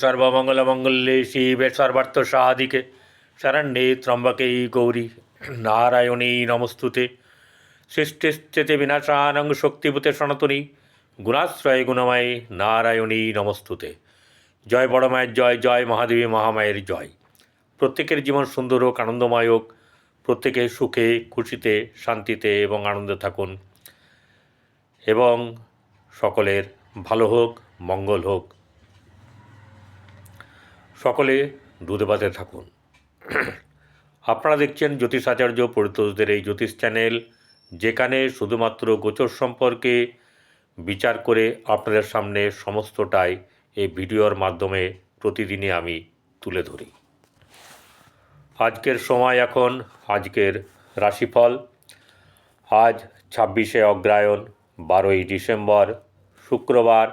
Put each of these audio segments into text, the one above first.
सर्वमङ्गलमङ्गल्ये शिवे सर्वार्थसाधिके शरण्ये त्र्यम्बके गौरी नारायणी नमस्तुते सृष्टिस्थिति विनाशानं शक्तिभूते सनातनी गुणाश्रय गुणमये नारायणी नमस्तुते। जय बड़ माয়ের জয়, জয় মহাদেবী মহামায়ের জয়। প্রত্যেকের জীবন সুন্দর হোক, আনন্দময় হোক, প্রত্যেকে সুখে খুশিতে শান্তিতে এবং আনন্দে থাকুন এবং সকলের ভালো হোক, মঙ্গল হোক, সকলে দুধে ভাতে থাকুন। আপনারা দেখছেন জ্যোতিষাচার্য পরিতোষদের এই জ্যোতিষ চ্যানেল, যেখানে শুধুমাত্র গোচর সম্পর্কে বিচার করে আপনাদের সামনে সমস্তটাই এই ভিডিওর মাধ্যমে প্রতিদিনই আমি তুলে ধরি। আজকের সময় এখন আজকের রাশিফল। আজ 26শে অগ্রহায়ণ, 12ই ডিসেম্বর, শুক্রবার,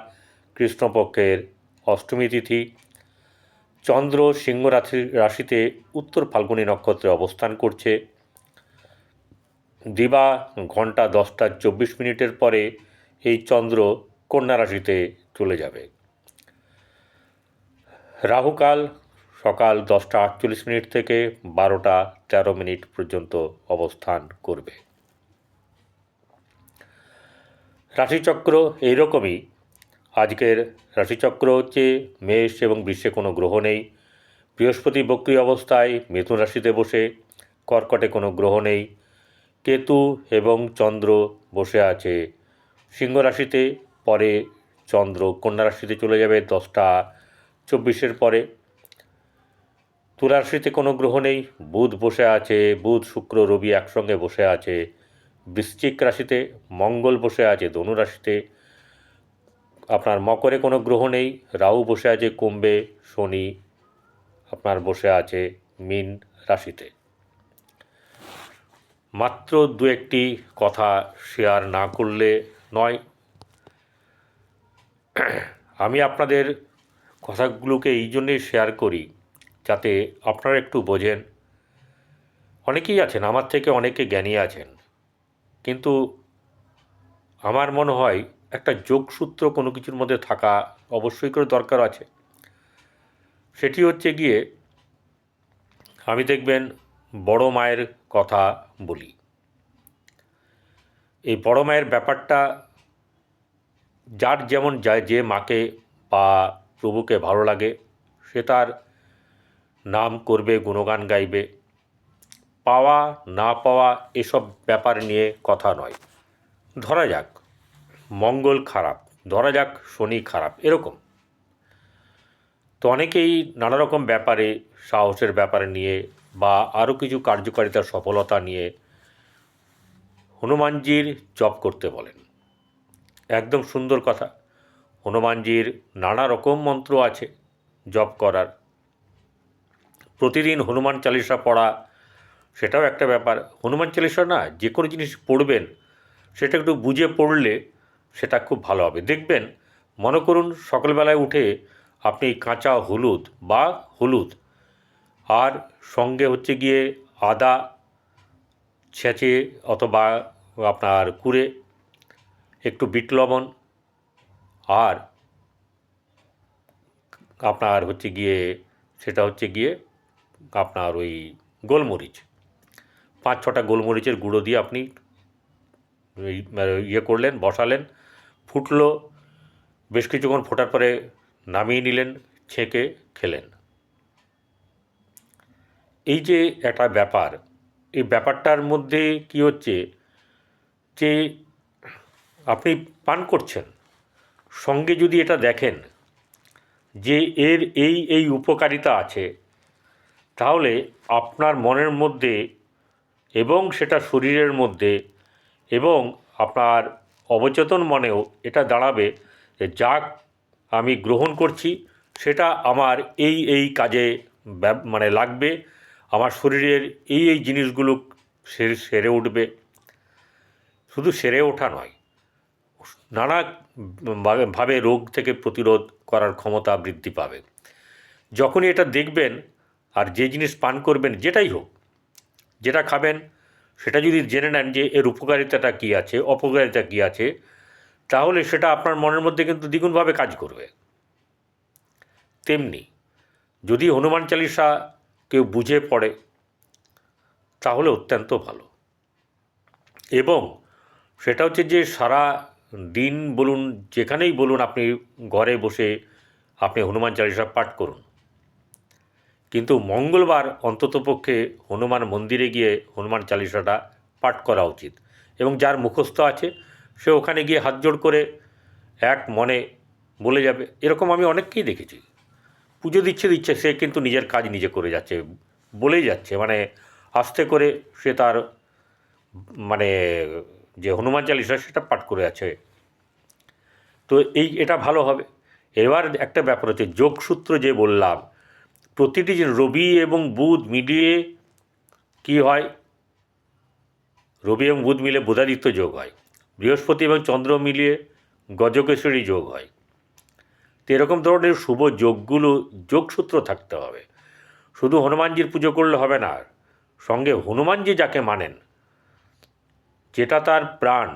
কৃষ্ণপক্ষের অষ্টমী তিথি। চন্দ্র সিংহ রাশিতে উত্তর ফাল্গুনী নক্ষত্রে অবস্থান করছে। দিবা ঘন্টা 10টা 24 পরে এই চন্দ্র কন্যা রাশিতে চলে যাবে। রাহুকাল সকাল 10টা 48 থেকে 12টা 13 পর্যন্ত অবস্থান করবে। রাশিচক্র এইরকমই। আজকের রাশিচক্র হচ্ছে মেষ এবং বৃষে কোনো গ্রহ নেই। বৃহস্পতি বক্রী অবস্থায় মিথুন রাশিতে বসে, কর্কটে কোনো গ্রহ নেই। কেতু এবং চন্দ্র বসে আছে সিংহ রাশিতে, পরে চন্দ্র কন্যা রাশিতে চলে যাবে 10টা 24 পরে। তুলা রাশিতে কোনো গ্রহ নেই, বুধ বসে আছে, বুধ শুক্র রবি একসঙ্গে বসে আছে। বৃশ্চিক রাশিতে মঙ্গল বসে আছে ধনু রাশিতে। আপনার মকরে কোনো গ্রহ নেই, রাহু বসে আছে কুম্ভে, শনি আপনার বসে আছে মীন রাশিতে। মাত্র দু একটি কথা শেয়ার না করলে নয়। আমি আপনাদের কথাগুলোকে এই জন্যই শেয়ার করি যাতে আপনারা একটু বোঝেন। অনেকেই আছেন, আমার থেকে অনেকে জ্ঞানী আছেন, কিন্তু আমার মনে হয় একটা যোগসূত্র কোনো কিছুর মধ্যে থাকা অবশ্যই করে দরকার আছে। সেটি হচ্ছে গিয়ে, আমি দেখবেন বড় মায়ের কথা বলি। এই বড় মায়ের ব্যাপারটা যার যেমন যায়, যে মাকে বা প্রভুকে ভালো লাগে সে তার নাম করবে, গুণগান গাইবে। পাওয়া না পাওয়া এসব ব্যাপার নিয়ে কথা নয়। ধরা যাক মঙ্গল খারাপ, ধরা যাক শনি খারাপ, এরকম তো অনেকেই নানা রকম ব্যাপারে, সাহসের ব্যাপারে নিয়ে বা আরও কিছু কার্যকারিতার সফলতা নিয়ে হনুমানজির জপ করতে বলেন। একদম সুন্দর কথা। হনুমানজির নানা রকম মন্ত্র আছে জপ করার। প্রতিদিন হনুমান চালিসা পড়া সেটাও একটা ব্যাপার। হনুমান চালিসা না, যে কোনো জিনিস পড়বেন সেটা একটু বুঝে পড়লে সেটা খুব ভালো হবে। দেখবেন, মনে করুন সকালবেলায় উঠে আপনি কাঁচা হলুদ বা হলুদ আর সঙ্গে হচ্ছে গিয়ে আদা ছেঁচে অথবা আপনার কুড়ে, একটু বিট লবণ আর আপনার হচ্ছে গিয়ে সেটা হচ্ছে গিয়ে আপনার ওই গোলমরিচ, 5-6টা গোলমরিচের গুঁড়ো দিয়ে আপনি ইয়ে করলেন, বসালেন, ফুটলো, বেশ কিছুক্ষণ ফোটার পরে নামিয়ে নিলেন, ছেঁকে খেলেন। এই যে একটা ব্যাপার, এই ব্যাপারটার মধ্যে কি হচ্ছে যে আপনি পান করছেন, সঙ্গে যদি এটা দেখেন যে এর এই এই উপকারিতা আছে, তাহলে আপনার মনের মধ্যে এবং সেটা শরীরের মধ্যে এবং আপনার অবচেতন মনেও এটা দাঁড়াবে যে যাক আমি গ্রহণ করছি, সেটা আমার এই এই কাজে মানে লাগবে, আমার শরীরের এই এই জিনিসগুলো সেরে উঠবে। শুধু সেরে ওঠা নয়, নানা ভাবে রোগ থেকে প্রতিরোধ করার ক্ষমতা বৃদ্ধি পাবে যখনই এটা দেখবেন। আর যে জিনিস পান করবেন, যেটাই হোক, যেটা খাবেন, সেটা যদি জেনে নেন যে এর উপকারিতাটা কী আছে, অপকারিতা কী আছে, তাহলে সেটা আপনার মনের মধ্যে কিন্তু দ্বিগুণভাবে কাজ করবে। তেমনি যদি হনুমান চালিসা কেউ বুঝে পড়ে তাহলে অত্যন্ত ভালো। এবং সেটা হচ্ছে যে সারা দিন বলুন, যেখানেই বলুন, আপনি ঘরে বসে আপনি হনুমান চালিসা পাঠ করুন, কিন্তু মঙ্গলবার অন্ততপক্ষে হনুমান মন্দিরে গিয়ে হনুমান চালিসাটা পাঠ করা উচিত। এবং যার মুখস্থ আছে সে ওখানে গিয়ে হাত জোড় করে এক মনে বলে যাবে। এরকম আমি অনেককেই দেখেছি, পুজো দিচ্ছে, সে কিন্তু নিজের কাজ নিজে করে যাচ্ছে, বলেই যাচ্ছে, মানে আস্তে করে সে তার মানে যে হনুমান চালিসা সেটা পাঠ করে আছে। তো এটা ভালো হবে। এবার একটা ব্যাপার হচ্ছে যোগসূত্র যে বললাম, প্রতিটি রবি এবং বুধ মিলিয়ে কি হয়, রবি এবং বুধ মিলে বুধাদিত্য যোগ হয়, বৃহস্পতি এবং চন্দ্র মিলিয়ে গজকেশরী যোগ হয়। তো এরকম ধরনের শুভ যোগগুলো যোগসূত্র থাকতে হবে। শুধু হনুমানজির পুজো করলে হবে না, সঙ্গে হনুমানজি যাকে মানেন, যেটা তার প্রাণ,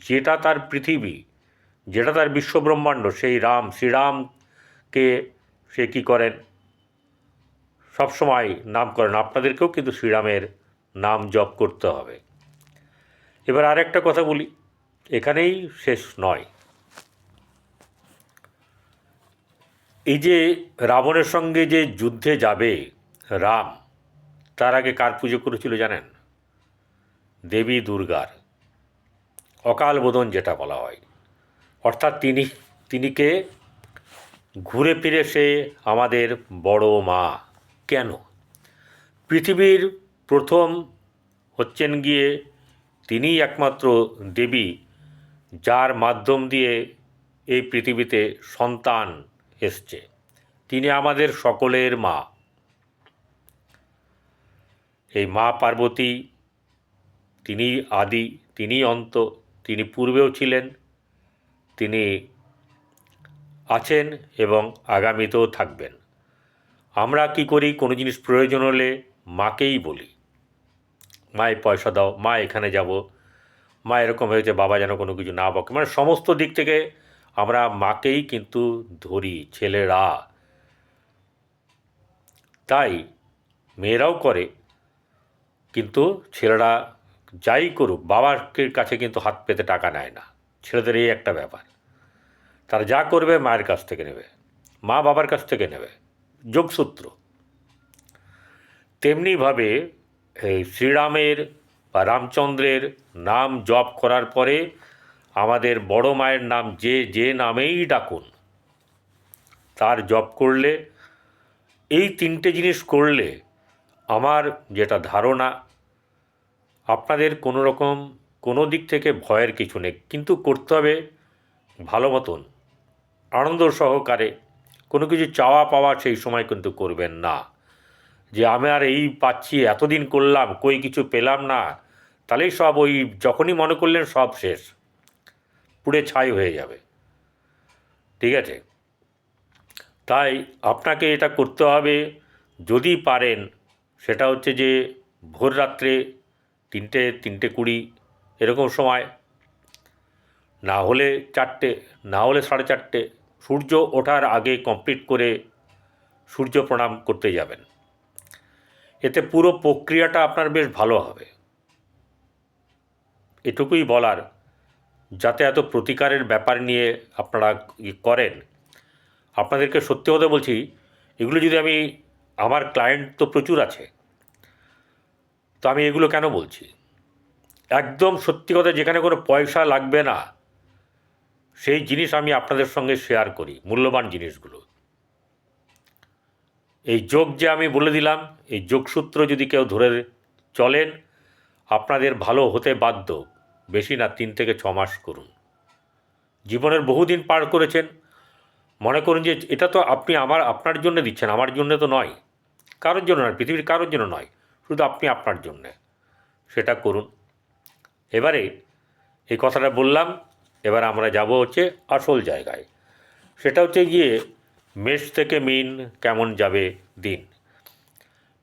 যেটা তার পৃথিবী, যেটা তার বিশ্বব্রহ্মাণ্ড, সেই শ্রীরামকে সে কী করেন, সবসময় নাম করেন। আপনাদেরকেও কিন্তু শ্রীরামের নাম জপ করতে হবে। এবার আরেকটা কথা বলি, এখানেই শেষ নয়। এই যে রাবণের সঙ্গে যে যুদ্ধে যাবে রাম, তার আগে কার পুজো করেছিল জানেন? দেবী দুর্গার, অকাল বোধন যেটা বলা হয়। অর্থাৎ তিনিকে ঘুরে ফিরে সে আমাদের বড় মা। কেন? পৃথিবীর প্রথম হচ্ছেন গিয়ে তিনিই একমাত্র দেবী, যার মাধ্যম দিয়ে এই পৃথিবীতে সন্তান এসছে। তিনি আমাদের সকলের মা। এই মা পার্বতী, তিনি আদি, তিনি অন্ত, তিনি পূর্বেও ছিলেন, তিনি আছেন এবং আগামীতেও থাকবেন। আমরা কি করি, কোনো জিনিস প্রয়োজন হলে মাকেই বলি, মা এই পয়সা দাও, মা এখানে যাব, মা এরকম হয়েছে, বাবা যেন কোনো কিছু না বকে, মানে সমস্ত দিক থেকে আমরা মাকেই কিন্তু ধরি, ছেলেরা। তাই মেয়েরাও করে, কিন্তু ছেলেরা যাই করুক বাবার কাছে কিন্তু হাত পেতে টাকা নেয় না। ছেলেদের এই একটা ব্যাপার, তারা যা করবে মায়ের কাছ থেকে নেবে, মা বাবার কাছ থেকে নেবে, যোগসূত্র। তেমনিভাবে এই শ্রীরামের বা রামচন্দ্রের নাম জপ করার পরে আমাদের বড় মায়ের নাম যে নামেই ডাকুন, তার জপ করলে, এই তিনটে জিনিস করলে আমার যেটা ধারণা, আপনাদের কোনো রকম কোনো দিক থেকে ভয়ের কিছু নেই। কিন্তু করতে হবে ভালো মতন, আনন্দ সহকারে। কোনো কিছু চাওয়া পাওয়া সেই সময় কিন্তু করবেন না, যে আমি আর এই পাচ্ছি, এতদিন করলাম, কই কিছু পেলাম না, তাহলেই সব ওই যখনই মনে করলেন সব শেষ, পুড়ে ছাই হয়ে যাবে। ঠিক আছে? তাই আপনাকে এটা করতে হবে, যদি পারেন, সেটা হচ্ছে যে ভোর রাত্রে 3টে 3:20 এরকম সময়, না হলে 4টে, না হলে 4:30, সূর্য ওঠার আগে কমপ্লিট করে সূর্য প্রণাম করতে যাবেন। এতে পুরো প্রক্রিয়াটা আপনার বেশ ভালো হবে। এটুকুই বলার, যাতে এত প্রতিকারের ব্যাপার নিয়ে আপনারা করেন। আপনাদেরকে সত্যি কথা বলছি, এগুলো যদি আমার ক্লায়েন্ট তো প্রচুর আছে, তো আমি এগুলো কেন বলছি, একদম সত্যি কথা, যেখানে কোনো পয়সা লাগবে না সেই জিনিস আমি আপনাদের সঙ্গে শেয়ার করি, মূল্যবান জিনিসগুলো। এই যোগ যে আমি বলে দিলাম, এই যোগসূত্র যদি কেউ ধরে চলেন, আপনাদের ভালো হতে বাধ্য। বেশি না, 3 থেকে 6 মাস করুন। জীবনের বহুদিন পার করেছেন, মনে করুন যে এটা তো আপনি আপনার জন্য দিচ্ছেন, আমার জন্য তো নয়, কারোর জন্য নয়, পৃথিবীর কারোর জন্য নয়, শুধু আপনি আপনার জন্যে। সেটা করুন। এবারে এই কথাটা বললাম, এবার আমরা যাব হচ্ছে আসল জায়গায়। সেটা হচ্ছে গিয়ে মেষ থেকে মীন কেমন যাবে দিন।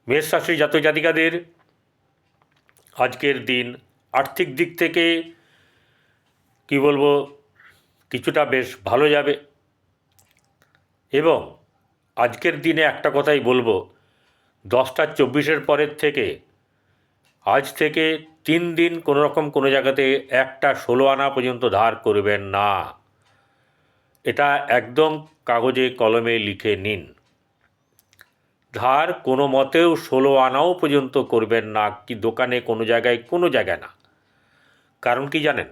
মেষ রাশির জাতক জাতিকাদের আজকের দিন আর্থিক দিক থেকে কি বলবো, কিছুটা বেশ ভালো যাবে। এবং আজকের দিনে একটা কথাই বলবো, 10টা 24-এর পরের থেকে, আজ থেকে 3 দিন কোনো রকম কোনো জায়গাতে একটা 16 আনা পর্যন্ত ধার করবেন না। এটা একদম কাগজে কলমে লিখে নিন। ধার কোনো মতেও 16 আনাও পর্যন্ত করবেন না, কি দোকানে কোনো জায়গায় না। কারণ কি জানেন,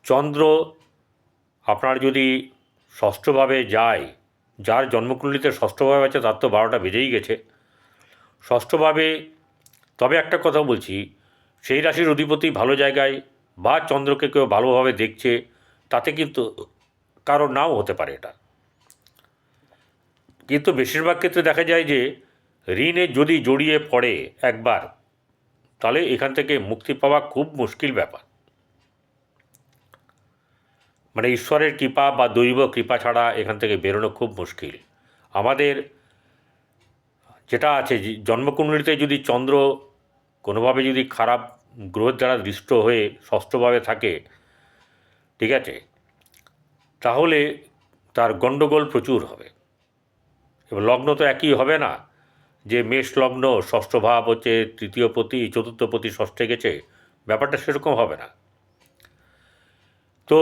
চন্দ্র আপনার যদি ষষ্ঠভাবে যায়, যার জন্মকুণ্ডলিতে ষষ্ঠভাবে আছে তার তো 12টা বেজেই গেছে ষষ্ঠভাবে। তবে একটা কথা বলছি, সেই রাশির অধিপতি ভালো জায়গায় বা চন্দ্রকে কেউ ভালোভাবে দেখছে, তাতে কিন্তু কারো নাও হতে পারে এটা। কিন্তু বেশিরভাগ ক্ষেত্রে দেখা যায় যে ঋণে যদি জড়িয়ে পড়ে একবার, তাহলে এখান থেকে মুক্তি পাওয়া খুব মুশকিল ব্যাপার। মানে ঈশ্বরের কৃপা বা দৈব কৃপা ছাড়া এখান থেকে বেরোনো খুব মুশকিল। আমাদের যেটা আছে, জন্মকুণ্ডলিতে যদি চন্দ্র কোনোভাবে যদি খারাপ গ্রহের দ্বারা দৃষ্ট হয়ে ষষ্ঠভাবে থাকে, ঠিক আছে, তাহলে তার গণ্ডগোল প্রচুর হবে। এবার লগ্ন তো একই হবে না, যে মেষ লগ্ন ষষ্ঠ ভাব হচ্ছে তৃতীয়পতি চতুর্থপতি ষষ্ঠে গেছে, ব্যাপারটা সেরকম হবে না। তো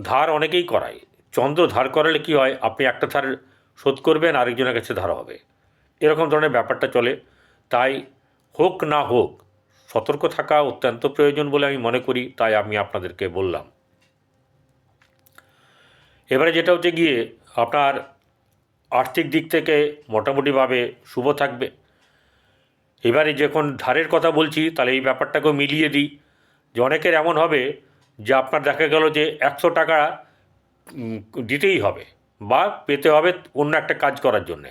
ধার অনেকেই করায়। চন্দ্র ধার করালে কি হয়, আপনি একটা ধার শোধ করবেন, আরেকজনের কাছে ধার হবে, এরকম ধরনের ব্যাপারটা চলে। তাই হোক না হোক সতর্ক থাকা অত্যন্ত প্রয়োজন বলে আমি মনে করি, তাই আমি আপনাদেরকে বললাম। এবারে যেটা হচ্ছে গিয়ে আপনার আর্থিক দিক থেকে মোটামুটিভাবে শুভ থাকবে। এবারে যখন ধারের কথা বলছি, তাহলে এই ব্যাপারটাকেও মিলিয়ে দিই, যে অনেকের এমন হবে যে আপনার দেখা গেল যে 100 টাকা দিতেই হবে বা পেতে হবে অন্য একটা কাজ করার জন্যে।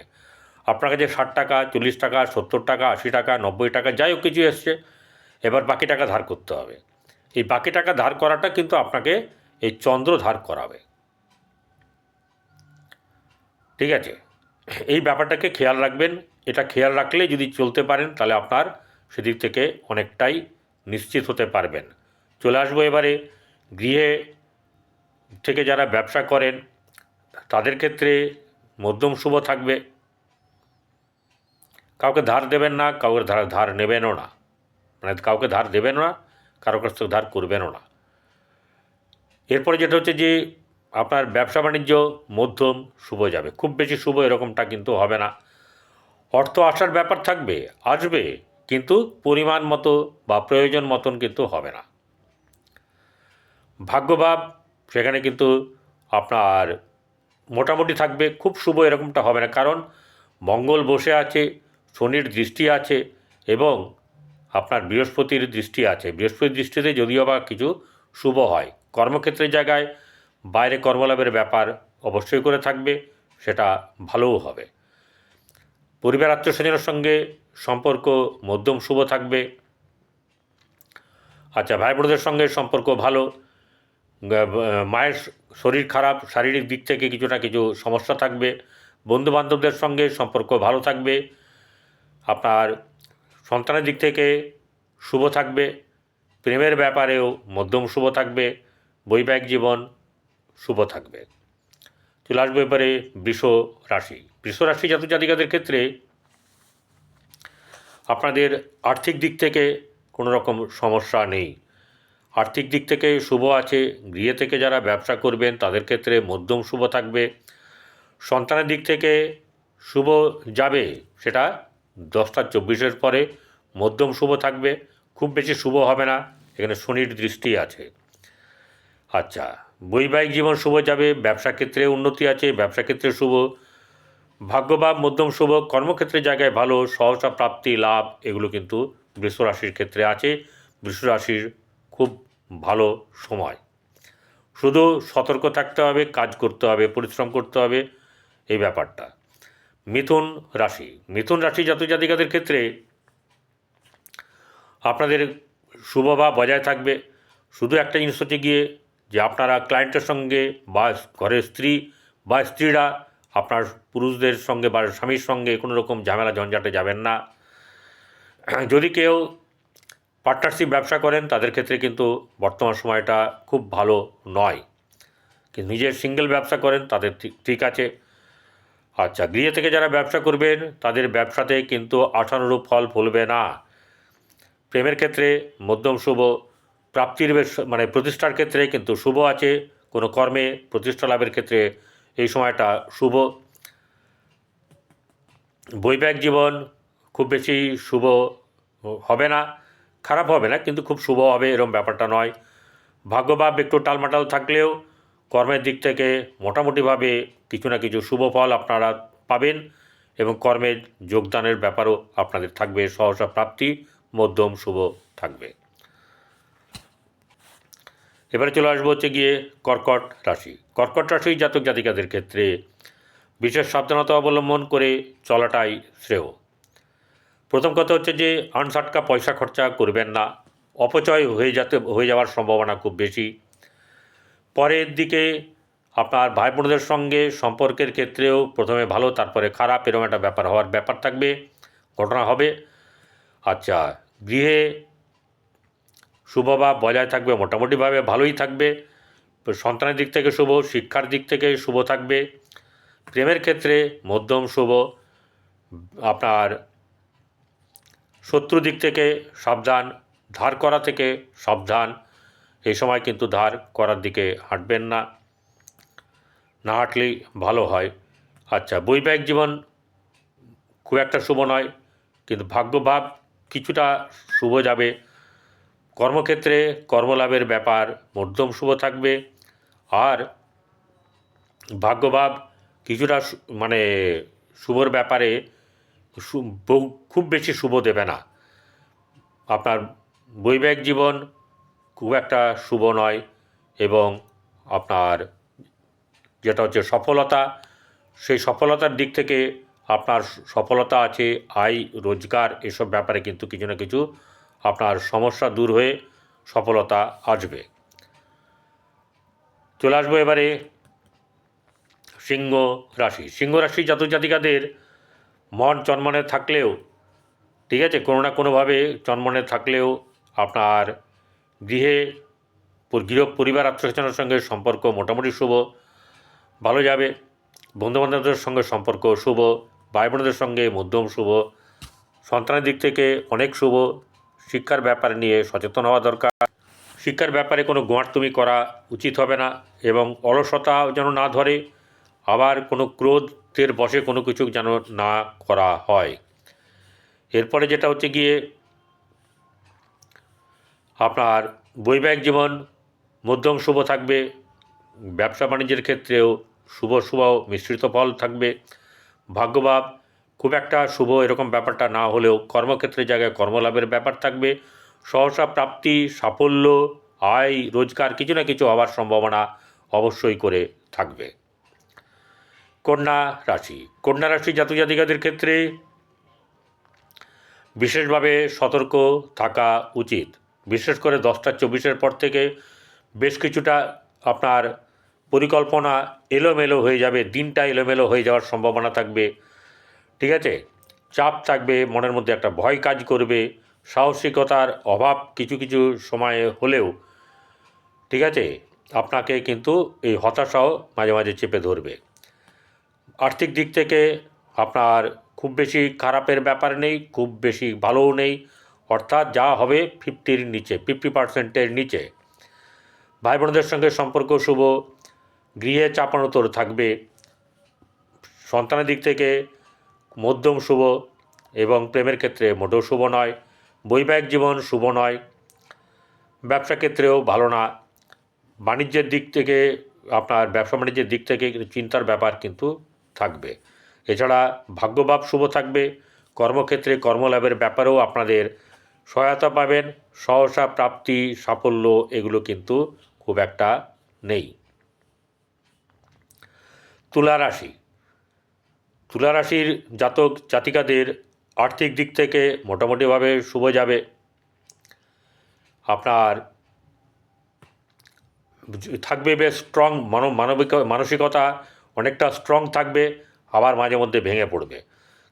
আপনার কাছে 60 টাকা, 40 টাকা, 70 টাকা, 80 টাকা, 90 টাকা, যাই হোক কিছু এসছে, এবার বাকি টাকা ধার করতে হবে। এই বাকি টাকা ধার করাটা কিন্তু আপনাকে এই চন্দ্র ধার করাবে, ঠিক আছে। এই ব্যাপারটাকে খেয়াল রাখবেন। এটা খেয়াল রাখলে যদি চলতে পারেন, তাহলে আপনার সেদিক থেকে অনেকটাই নিশ্চিত হতে পারবেন। চলে আসবো এবারে গৃহে থেকে যারা ব্যবসা করেন তাদের ক্ষেত্রে মধ্যম শুভ থাকবে। কাউকে ধার দেবেন না, কাউকে ধার নেবেনও না, মানে কাউকে ধার দেবেন না, কারো কাছ থেকে ধার করবেনও না। এরপরে যেটা হচ্ছে যে আপনার ব্যবসা বাণিজ্য মধ্যম শুভ যাবে, খুব বেশি শুভ এরকমটা কিন্তু হবে না। অর্থ আসার ব্যাপার থাকবে, আসবে, কিন্তু পরিমাণ মতো বা প্রয়োজন মতন কিন্তু হবে না। ভাগ্যভাব সেখানে কিন্তু আপনার মোটামুটি থাকবে, খুব শুভ এরকমটা হবে না, কারণ মঙ্গল বসে আছে, শনির দৃষ্টি আছে এবং আপনার বৃহস্পতির দৃষ্টি আছে। বৃহস্পতির দৃষ্টিতে যদিও বা কিছু শুভ হয়, কর্মক্ষেত্রের জায়গায় বাইরে কর্মলাভের ব্যাপার অবশ্যই করে থাকবে, সেটা ভালোও হবে। পরিবার আত্মীয়স্বজনের সঙ্গে সম্পর্ক মধ্যম শুভ থাকবে। আচ্ছা, ভাই বোনদের সঙ্গে সম্পর্ক ভালো। মায়ের শরীর খারাপ, শারীরিক দিক থেকে কিছু না কিছু সমস্যা থাকবে। বন্ধুবান্ধবদের সঙ্গে সম্পর্ক ভালো থাকবে। আপনার সন্তানের দিক থেকে শুভ থাকবে। প্রেমের ব্যাপারেও মধ্যম শুভ থাকবে। বৈবাহিক জীবন শুভ থাকবে। চলে আসবো এবারে বৃষ রাশি। বৃষ রাশি জাতক জাতিকাদের ক্ষেত্রে আপনাদের আর্থিক দিক থেকে কোনো রকম সমস্যা নেই। আর্থিক দিক থেকে শুভ আছে। গৃহে থেকে যারা ব্যবসা করবেন তাদের ক্ষেত্রে মধ্যম শুভ থাকবে। সন্তানের দিক থেকে শুভ যাবে, সেটা 10টা 24-এর পরে মধ্যম শুভ থাকবে, খুব বেশি শুভ হবে না, এখানে শনির দৃষ্টি আছে। আচ্ছা, বৈবাহিক জীবন শুভ যাবে। ব্যবসা ক্ষেত্রে উন্নতি আছে, ব্যবসা ক্ষেত্রে শুভ। ভাগ্যভাব মধ্যম শুভ। কর্মক্ষেত্রে জায়গায় ভালো, সহসা প্রাপ্তি লাভ এগুলো কিন্তু বৃষ রাশির ক্ষেত্রে আছে। বৃষ রাশির খুব ভালো সময়। শুধু সতর্ক থাকতে হবে, কাজ করতে হবে, পরিশ্রম করতে হবে, এই ব্যাপারটা। মিথুন রাশি। মিথুন রাশি জাতক জাতিকাদের ক্ষেত্রে আপনাদের শুভভাব বজায় থাকবে। শুধু একটা জিনিস হচ্ছে গিয়ে যে আপনারা ক্লায়েন্টের সঙ্গে বা ঘরের স্ত্রী বা স্ত্রীরা আপনার পুরুষদের সঙ্গে বা স্বামীর সঙ্গে কোনো রকম ঝামেলা ঝঞ্ঝাটে যাবেন না। যদি কেউ পার্টনারশিপ ব্যবসা করেন তাদের ক্ষেত্রে কিন্তু বর্তমান সময়টা খুব ভালো নয়। কিন্তু নিজের সিঙ্গেল ব্যবসা করেন তাদের ঠিক আছে। আচ্ছা, গৃহে থেকে যারা ব্যবসা করবেন তাদের ব্যবসাতে কিন্তু আশানুরূপ ফল ফলবে না। প্রেমের ক্ষেত্রে মধ্যম শুভ, প্রাপ্তির মানে প্রতিষ্ঠার ক্ষেত্রে কিন্তু শুভ আছে, কোনো কর্মে প্রতিষ্ঠা লাভের ক্ষেত্রে এই সময়টা শুভ। বৈবাহিক জীবন খুব বেশি শুভ হবে না, খারাপ হবে না, কিন্তু খুব শুভ হবে এরকম ব্যাপারটা নয়। ভাগ্যভাব একটু টালমাটাল থাকলেও কর্মের দিক থেকে মোটামুটিভাবে কিছু না কিছু শুভ ফল আপনারা পাবেন এবং কর্মের যোগদানের ব্যাপারও আপনাদের থাকবে, সহসা প্রাপ্তি মধ্যম শুভ থাকবে। এবারে চলে আসবো হচ্ছে গিয়ে কর্কট রাশি। কর্কট রাশি জাতক জাতিকাদের ক্ষেত্রে বিশেষ সাবধানতা অবলম্বন করে চলাটাই শ্রেয়। প্রথম কথা হচ্ছে যে আনসাটকা পয়সা খরচা করবেন না, অপচয় হয়ে যাওয়ার সম্ভাবনা খুব বেশি। পরের দিকে আপনার ভাই বোনদের সঙ্গে সম্পর্কের ক্ষেত্রেও প্রথমে ভালো তারপরে খারাপ এরকম একটা ব্যাপার হওয়ার ব্যাপার থাকবে, ঘটনা হবে। আচ্ছা, গৃহে শুভভাব বজায় থাকবে, মোটামুটিভাবে ভালোই থাকবে। সন্তানের দিক থেকে শুভ, শিক্ষার দিক থেকে শুভ থাকবে। প্রেমের ক্ষেত্রে মধ্যম শুভ। আপনার শত্রু দিক থেকে সাবধান, ধার করা থেকে সাবধান, এই সময় কিন্তু ধার করার দিকে হাঁটবেন না, না হাঁটলেই ভালো হয়। আচ্ছা, বৈবাহিক জীবন খুব একটা শুভ নয়, কিন্তু ভাগ্যভাব কিছুটা শুভ যাবে। কর্মক্ষেত্রে কর্মলাভের ব্যাপার মধ্যম শুভ থাকবে, আর ভাগ্যভাব কিছুটা মানে শুভর ব্যাপারে খুব বেশি শুভ দেবে না। আপনার বৈবাহিক জীবন খুব একটা শুভ নয়, এবং আপনার যেটা হচ্ছে সফলতা, সেই সফলতার দিক থেকে আপনার সফলতা আছে, আয় রোজগার এসব ব্যাপারে কিন্তু কিছু না কিছু আপনার সমস্যা দূর হয়ে সফলতা আসবে। চলে আসবো এবারে সিংহ রাশি। সিংহ রাশি জাতক জাতিকাদের মন চনমনে থাকলেও, ঠিক আছে, কোনো না কোনোভাবে চনমনে থাকলেও আপনার গৃহে গৃহ পরিবার আত্মীয়স্বজনের সঙ্গে সম্পর্ক মোটামুটি শুভ, ভালো যাবে। বন্ধুবান্ধবদের সঙ্গে সম্পর্ক শুভ, ভাই বোনদের সঙ্গে মধ্যম শুভ। সন্তানের দিক থেকে অনেক শুভ। শিক্ষার ব্যাপার নিয়ে সচেতন হওয়া দরকার। শিক্ষার ব্যাপারে কোনো গোঁয়ার্তুমি করা উচিত হবে না, এবং অলসতা যেন না ধরে, আবার কোনো ক্রোধের বশে কোনো কিছু যেন না করা হয়। এরপরে যেটা হচ্ছে গিয়ে আপনার বৈবাহিক জীবন মধ্যম শুভ থাকবে। ব্যবসা বাণিজ্যের ক্ষেত্রেও শুভ মিশ্রিত ফল থাকবে। ভাগ্যভাব খুব একটা শুভ এরকম ব্যাপারটা না হলেও কর্মক্ষেত্রে জায়গায় কর্মলাভের ব্যাপার থাকবে। সহসা প্রাপ্তি, সাফল্য, আয় রোজগার কিছু না কিছু হওয়ার সম্ভাবনা অবশ্যই করে থাকবে। কন্যা রাশি। কন্যা রাশি জাতক জাতিকাদের ক্ষেত্রে বিশেষভাবে সতর্ক থাকা উচিত। বিশেষ করে 10টা 24-এর পর থেকে বেশ কিছুটা আপনার পরিকল্পনা এলোমেলো হয়ে যাবে, দিনটা এলোমেলো হয়ে যাওয়ার সম্ভাবনা থাকবে, ঠিক আছে। চাপ থাকবে, মনের মধ্যে একটা ভয় কাজ করবে, সাহসিকতার অভাব কিছু কিছু সময়ে হলেও, ঠিক আছে, আপনাকে কিন্তু এই হতাশাও মাঝে মাঝে চেপে ধরবে। আর্থিক দিক থেকে আপনার খুব বেশি খারাপের ব্যাপার নেই, খুব বেশি ভালোও নেই, অর্থাৎ যা হবে 50-এর নিচে, 50%-এর নিচে। ভাই বোনদের সঙ্গে সম্পর্ক শুভ, গৃহে চাপানোতর থাকবে। সন্তানের দিক থেকে মধ্যম শুভ, এবং প্রেমের ক্ষেত্রে মোটেও শুভ নয়। বৈবাহিক জীবন শুভ নয়, ব্যবসা ক্ষেত্রেও ভালো না। বাণিজ্যের দিক থেকে আপনার ব্যবসা বাণিজ্যের দিক থেকে চিন্তার ব্যাপার কিন্তু থাকবে। এছাড়া ভাগ্যভাব শুভ থাকবে। কর্মক্ষেত্রে কর্মলাভের ব্যাপারেও আপনাদের সহায়তা পাবেন। সহসা প্রাপ্তি, সাফল্য এগুলো কিন্তু খুব একটা নেই। তুলা রাশি। তুলা রাশির জাতক জাতিকাদের আর্থিক দিক থেকে মোটামুটিভাবে শুভ যাবে। আপনার থাকবে বেশ স্ট্রং মানসিকতা অনেকটা স্ট্রং থাকবে, আবার মাঝে মধ্যে ভেঙে পড়বে।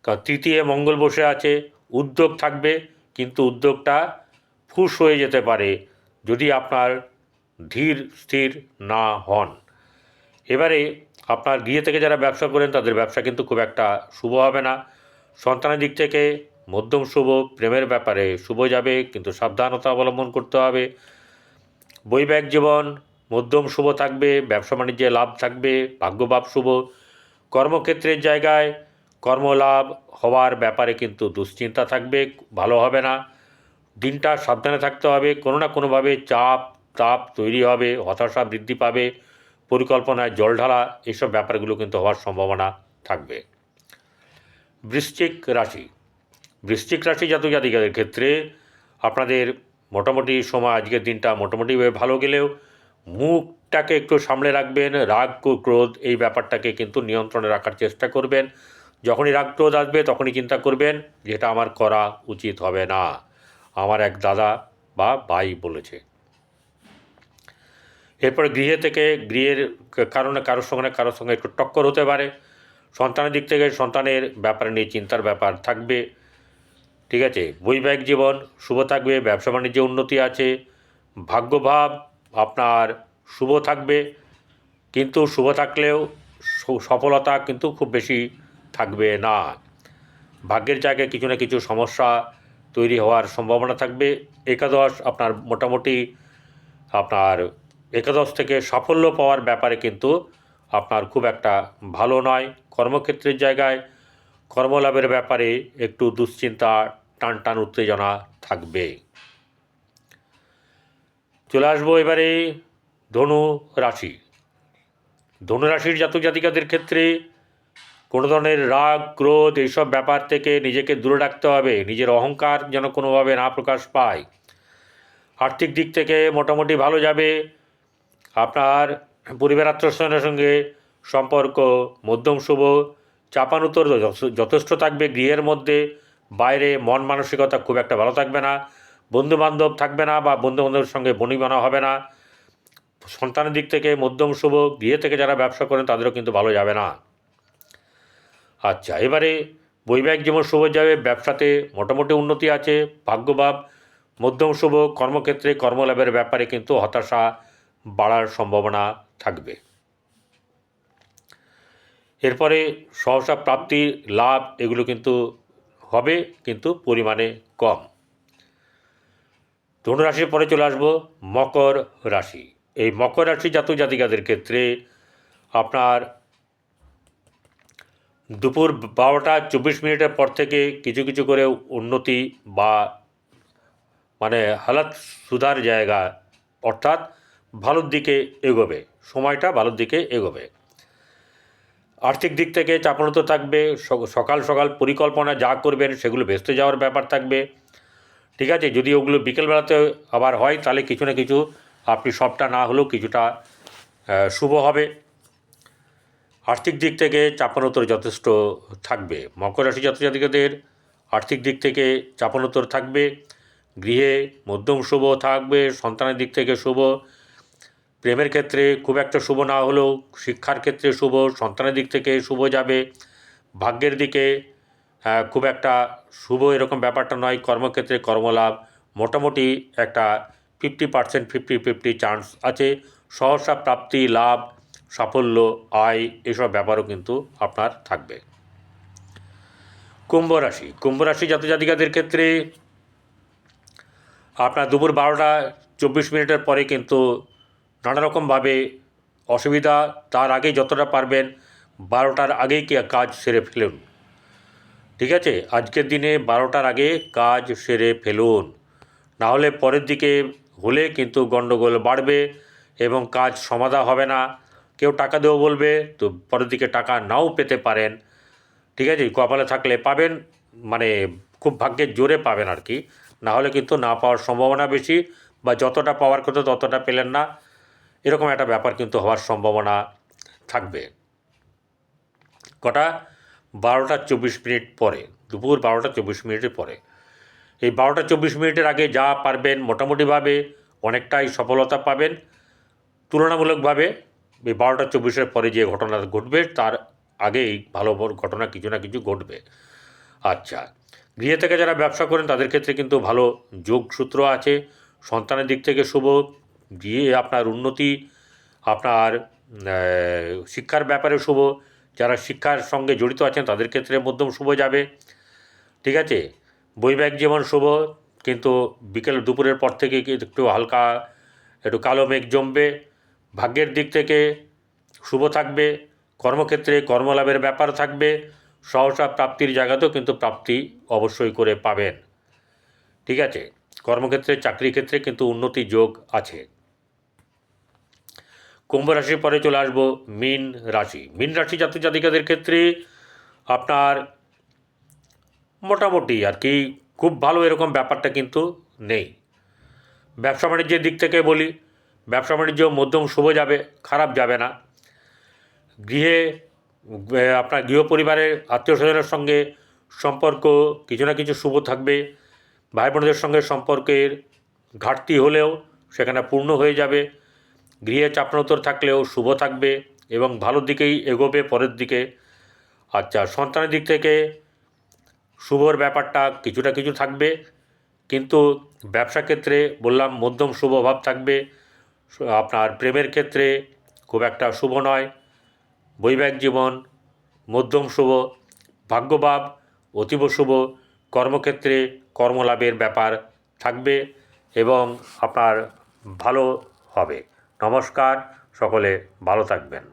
কারণ তৃতীয় মঙ্গল বসে আছে, উদ্যোগ থাকবে, কিন্তু উদ্যোগটা ফুস হয়ে যেতে পারে যদি আপনার ধীর স্থির না হন। এবারে আপনার গৃহে থেকে যারা ব্যবসা করেন তাদের ব্যবসা কিন্তু খুব একটা শুভ হবে না। সন্তানের দিক থেকে মধ্যম শুভ, প্রেমের ব্যাপারে শুভ যাবে, কিন্তু সাবধানতা অবলম্বন করতে হবে। বৈবাহিক জীবন মধ্যম শুভ থাকবে, ব্যবসা বাণিজ্যে লাভ থাকবে, ভাগ্যভাব শুভ। কর্মক্ষেত্রের জায়গায় কর্মলাভ হওয়ার ব্যাপারে কিন্তু দুশ্চিন্তা থাকবে, ভালো হবে না। দিনটা সাবধানে থাকতে হবে, কোনো না কোনোভাবে চাপ তাপ তৈরি হবে, হতাশা বৃদ্ধি পাবে, পরিকল্পনায় জল ঢালা, এইসব ব্যাপারগুলো কিন্তু হওয়ার সম্ভাবনা থাকবে। বৃশ্চিক রাশি, বৃশ্চিক রাশি জাতক জাতিকাদের ক্ষেত্রে আপনাদের মোটামুটি সময়, আজকের দিনটা মোটামুটিভাবে ভালো গেলেও মুখটাকে একটু সামলে রাখবেন। রাগ ক্রোধ এই ব্যাপারটাকে কিন্তু নিয়ন্ত্রণে রাখার চেষ্টা করবেন। যখনই রাগ ক্রোধ আসবে তখনই চিন্তা করবেন যেটা আমার করা উচিত হবে না, আমার এক দাদা বা ভাই বলেছে। এরপরে গৃহে থেকে, গৃহের কারণে কারোর সঙ্গে একটু টক্কর হতে পারে। সন্তানের দিক থেকে সন্তানের ব্যাপারে নিয়ে চিন্তার ব্যাপার থাকবে, ঠিক আছে। বৈবাহিক জীবন শুভ থাকবে, ব্যবসা বাণিজ্যে উন্নতি আছে, ভাগ্যভাব আপনার শুভ থাকবে, কিন্তু শুভ থাকলেও সফলতা কিন্তু খুব বেশি থাকবে না। ভাগ্যের জায়গায় কিছু না কিছু সমস্যা তৈরি হওয়ার সম্ভাবনা থাকবে। একাদশ আপনার মোটামুটি আপনার একাদশ থেকে সাফল্য পাওয়ার ব্যাপারে কিন্তু আপনার খুব একটা ভালো নয়। কর্মক্ষেত্রের জায়গায় কর্মলাভের ব্যাপারে একটু দুশ্চিন্তা, টান উত্তেজনা থাকবে। চলে আসবো এবারে ধনু রাশি। ধনু রাশির জাতক জাতিকাদের ক্ষেত্রে কোনো ধরনের রাগ ক্রোধ এইসব ব্যাপার থেকে নিজেকে দূরে রাখতে হবে, নিজের অহংকার যেন কোনোভাবে না প্রকাশ পায়। আর্থিক দিক থেকে মোটামুটি ভালো যাবে। আপনার পরিবার আত্মীয়স্বজনের সঙ্গে সম্পর্ক মধ্যম শুভ, চাপানুতর যথেষ্ট থাকবে গৃহের মধ্যে, বাইরে মন মানসিকতা খুব একটা ভালো থাকবে না। বন্ধুবান্ধব থাকবে না বা বন্ধুবান্ধবের সঙ্গে বনিবনা হবে না। সন্তানের দিক থেকে মধ্যম শুভ, গৃহে থেকে যারা ব্যবসা করেন তাদেরও কিন্তু ভালো যাবে না। আচ্ছা, এবারে বৈবাহিক জীবন শুভ যাবে, ব্যবসাতে মোটামুটি উন্নতি আছে, ভাগ্যভাব মধ্যম শুভ, কর্মক্ষেত্রে কর্মলাভের ব্যাপারে কিন্তু হতাশা বাড়ার সম্ভাবনা থাকবে। এরপরে সহসা প্রাপ্তি লাভ এগুলো কিন্তু হবে, কিন্তু পরিমাণে কম। ধনুরাশির পরে চলে আসবো মকর রাশি। এই মকর রাশি জাতক জাতিকাদের ক্ষেত্রে আপনার দুপুর 12টা 24 পর থেকে কিছু কিছু করে উন্নতি বা মানে হালাত সুধার জায়গা, অর্থাৎ ভালোর দিকে এগোবে, সময়টা ভালোর দিকে এগোবে। আর্থিক দিক থেকে চাপানত থাকবে, সকাল সকাল পরিকল্পনা যা করবেন সেগুলো ভেস্তে যাওয়ার ব্যাপার থাকবে, ঠিক আছে। যদি ওগুলো বিকেলবেলাতে আবার হয় তাহলে কিছু না কিছু আপনি সবটা না হলেও কিছুটা শুভ হবে। আর্থিক দিক থেকে চাপানোতর যথেষ্ট থাকবে। মকর রাশি জাতক জাতিকাদের আর্থিক দিক থেকে চাপানোতর থাকবে, গৃহে মধ্যম শুভ থাকবে, সন্তানের দিক থেকে শুভ, প্রেমের ক্ষেত্রে খুব একটা শুভ না হলেও শিক্ষার ক্ষেত্রে শুভ, সন্তানের দিক থেকে শুভ যাবে। ভাগ্যের দিকে খুব একটা শুভ এরকম ব্যাপারটা নয়। কর্মক্ষেত্রে কর্মলাভ মোটামুটি একটা 50% 50-50 চান্স আছে। সহসা প্রাপ্তি লাভ, সাফল্য, আয় এসব ব্যাপারও কিন্তু আপনার থাকবে। কুম্ভ রাশি, কুম্ভ রাশি জাতক জাতিকাদের ক্ষেত্রে আপনার দুপুর 12টা 24 পরে কিন্তু নানারকমভাবে অসুবিধা, তার আগে যতটা পারবেন 12টার আগেই কাজ সেরে ফেলুন, ঠিক আছে। আজকের দিনে 12টার আগে কাজ সেরে ফেলুন, নাহলে পরের দিকে হলে কিন্তু গণ্ডগোল বাড়বে এবং কাজ সমাধা হবে না। কেউ টাকা দেবো বলবে তো পরের দিকে টাকা নাও পেতে পারেন, ঠিক আছে। কপালে থাকলে পাবেন, মানে খুব ভাগ্যের জোরে পাবেন আর কি, নাহলে কিন্তু না পাওয়ার সম্ভাবনা বেশি, বা যতটা পাওয়ার কথা ততটা পেলেন না, এরকম একটা ব্যাপার কিন্তু হওয়ার সম্ভাবনা থাকবে। কটা? 12টা 24 পরে, দুপুর 12টা 24 পরে। এই 12টা 24 আগে যা পারবেন মোটামুটিভাবে অনেকটাই সফলতা পাবেন। তুলনামূলকভাবে এই 12টা 24 পরে যে ঘটনা ঘটবে তার আগেই ভালো ঘটনা কিছু না কিছু ঘটবে। আচ্ছা, গৃহে থেকে যারা ব্যবসা করেন তাদের ক্ষেত্রে কিন্তু ভালো যোগসূত্র আছে। সন্তানের দিক থেকে শুভ, গৃহে আপনার উন্নতি, আপনার শিক্ষার ব্যাপারে শুভ, যারা শিক্ষার সঙ্গে জড়িত আছেন তাদের ক্ষেত্রে মধ্যম শুভ যাবে, ঠিক আছে। বৈবাহিক জীবন শুভ, কিন্তু বিকেল দুপুরের পর থেকে একটু হালকা একটু কালো মেঘ জমবে। ভাগ্যের দিক থেকে শুভ থাকবে। কর্মক্ষেত্রে কর্মলাভের ব্যাপার থাকবে। সহসা প্রাপ্তির জায়গাতেও কিন্তু প্রাপ্তি অবশ্যই করে পাবেন, ঠিক আছে। কর্মক্ষেত্রে চাকরি ক্ষেত্রে কিন্তু উন্নতি যোগ আছে। কুম্ভ রাশির পরে চলে আসবো মীন রাশি। মীন রাশি জাতক জাতিকাদের ক্ষেত্রে আপনার মোটামুটি আর কি খুব ভালো এরকম ব্যাপারটা কিন্তু নেই। ব্যবসা বাণিজ্যের দিক থেকে বলি, ব্যবসা বাণিজ্য মধ্যম শুভ যাবে, খারাপ যাবে না। গৃহে আপনার গৃহ পরিবারের আত্মীয় স্বজনের সঙ্গে সম্পর্ক কিছু না কিছু শুভ থাকবে। ভাই বোনদের সঙ্গে সম্পর্কের ঘাটতি হলেও সেখানে পূর্ণ হয়ে যাবে। গৃহে চাপনোত্তর থাকলেও শুভ থাকবে এবং ভালোর দিকেই এগোবে পরের দিকে। আচ্ছা, সন্তানের দিক থেকে শুভর ব্যাপারটা কিছুটা কিছু থাকবে, কিন্তু ব্যবসা ক্ষেত্রে বললাম মধ্যম শুভ ভাব থাকবে। আপনার প্রেমের ক্ষেত্রে খুব একটা শুভ নয়। বৈবাহিক জীবন মধ্যম শুভ, ভাগ্যভাব অতীব শুভ। কর্মক্ষেত্রে কর্মলাভের ব্যাপার থাকবে এবং আপনার ভালো হবে। নমস্কার, সকলে ভালো থাকবেন।